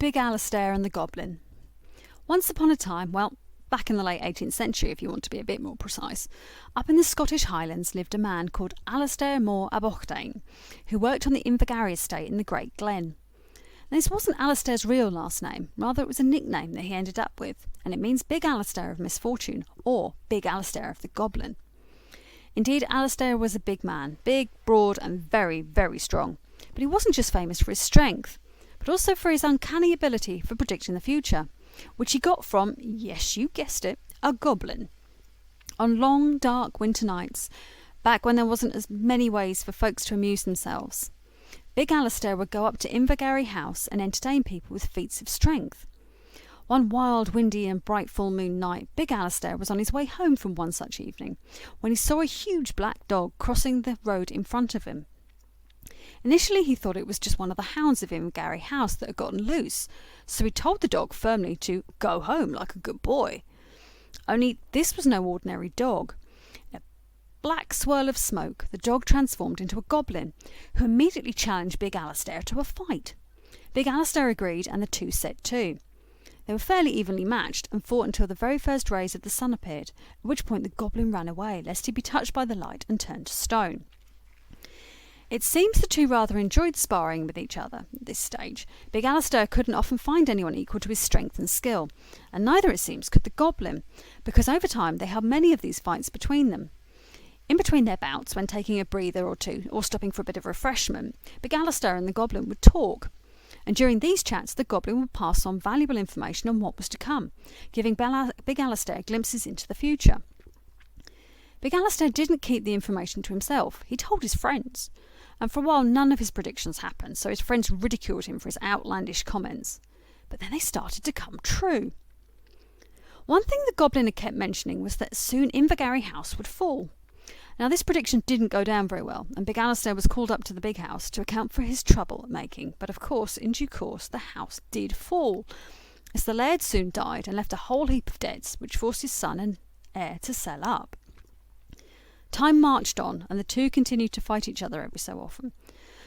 Big Alasdair and the Goblin. Once upon a time, well, back in the late 18th century if you want to be a bit more precise, up in the Scottish Highlands lived a man called Alasdair Mor a Bhochdain, who worked on the Invergary estate in the Great Glen. Now, this wasn't Alasdair's real last name, rather it was a nickname that he ended up with, and it means Big Alasdair of Misfortune, or Big Alasdair of the Goblin. Indeed, Alasdair was a big man, big, broad and very, very strong, but he wasn't just famous for his strength, but also for his uncanny ability for predicting the future, which he got from, yes, you guessed it, a goblin. On long, dark winter nights, back when there wasn't as many ways for folks to amuse themselves, Big Alasdair would go up to Invergary House and entertain people with feats of strength. One wild, windy and bright full moon night, Big Alasdair was on his way home from one such evening when he saw a huge black dog crossing the road in front of him. Initially he thought it was just one of the hounds of Invergary House that had gotten loose, so he told the dog firmly to go home like a good boy. Only this was no ordinary dog. In a black swirl of smoke, the dog transformed into a goblin, who immediately challenged Big Alasdair to a fight. Big Alasdair agreed, and the two set to. They were fairly evenly matched and fought until the very first rays of the sun appeared, at which point the goblin ran away, lest he be touched by the light and turned to stone. It seems the two rather enjoyed sparring with each other at this stage. Big Alasdair couldn't often find anyone equal to his strength and skill, and neither, it seems, could the goblin, because over time they held many of these fights between them. In between their bouts, when taking a breather or two, or stopping for a bit of refreshment, Big Alasdair and the goblin would talk, and during these chats the goblin would pass on valuable information on what was to come, giving Big Alasdair glimpses into the future. Big Alasdair didn't keep the information to himself, he told his friends. And for a while none of his predictions happened, so his friends ridiculed him for his outlandish comments. But then they started to come true. One thing the goblin had kept mentioning was that soon Invergary House would fall. Now this prediction didn't go down very well, and Big Alasdair was called up to the big house to account for his trouble making, but of course, in due course, the house did fall, as the laird soon died and left a whole heap of debts, which forced his son and heir to sell up. Time marched on, and the two continued to fight each other every so often.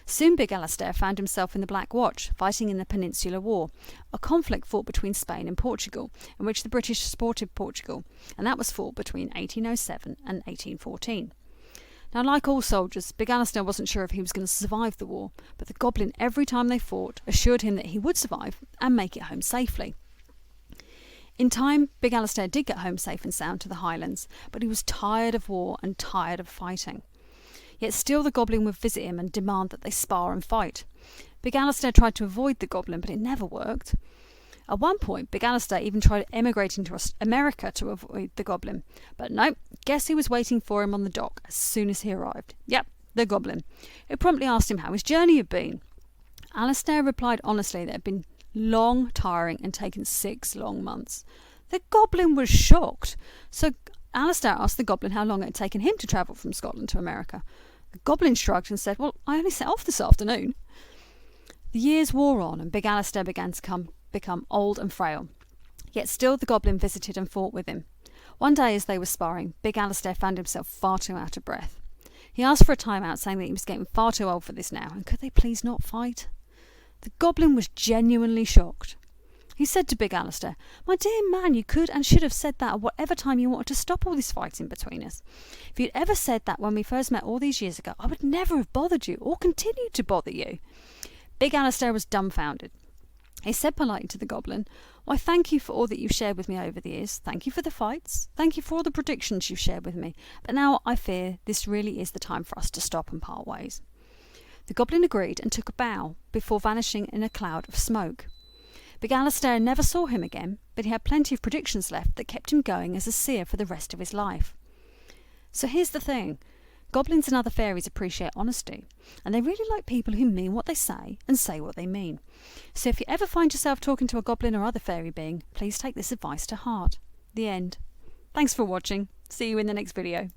Soon Big Alasdair found himself in the Black Watch, fighting in the Peninsular War, a conflict fought between Spain and Portugal, in which the British supported Portugal, and that was fought between 1807 and 1814. Now, like all soldiers, Big Alasdair wasn't sure if he was going to survive the war, but the goblin, every time they fought, assured him that he would survive and make it home safely. In time, Big Alasdair did get home safe and sound to the Highlands, but he was tired of war and tired of fighting. Yet still the goblin would visit him and demand that they spar and fight. Big Alasdair tried to avoid the goblin, but it never worked. At one point, Big Alasdair even tried emigrating to America to avoid the goblin. But no, guess who was waiting for him on the dock as soon as he arrived? Yep, the goblin, who promptly asked him how his journey had been. Alasdair replied honestly that it had been long, tiring, and taken 6 long months. The goblin was shocked, so Alasdair asked the goblin how long it had taken him to travel from Scotland to America. The goblin shrugged and said, "Well, I only set off this afternoon." The years wore on, and Big Alasdair began to become old and frail. Yet still the goblin visited and fought with him. One day as they were sparring, Big Alasdair found himself far too out of breath. He asked for a time out, saying that he was getting far too old for this now, and could they please not fight? The goblin was genuinely shocked. He said to Big Alasdair, "My dear man, you could and should have said that at whatever time you wanted to stop all this fighting between us. If you'd ever said that when we first met all these years ago, I would never have bothered you or continued to bother you." Big Alasdair was dumbfounded. He said politely to the goblin, "Why, thank you for all that you've shared with me over the years. Thank you for the fights. Thank you for all the predictions you've shared with me. But now I fear this really is the time for us to stop and part ways." The goblin agreed and took a bow, before vanishing in a cloud of smoke. Big Alasdair never saw him again, but he had plenty of predictions left that kept him going as a seer for the rest of his life. So here's the thing. Goblins and other fairies appreciate honesty, and they really like people who mean what they say and say what they mean. So if you ever find yourself talking to a goblin or other fairy being, please take this advice to heart. The end. Thanks for watching. See you in the next video.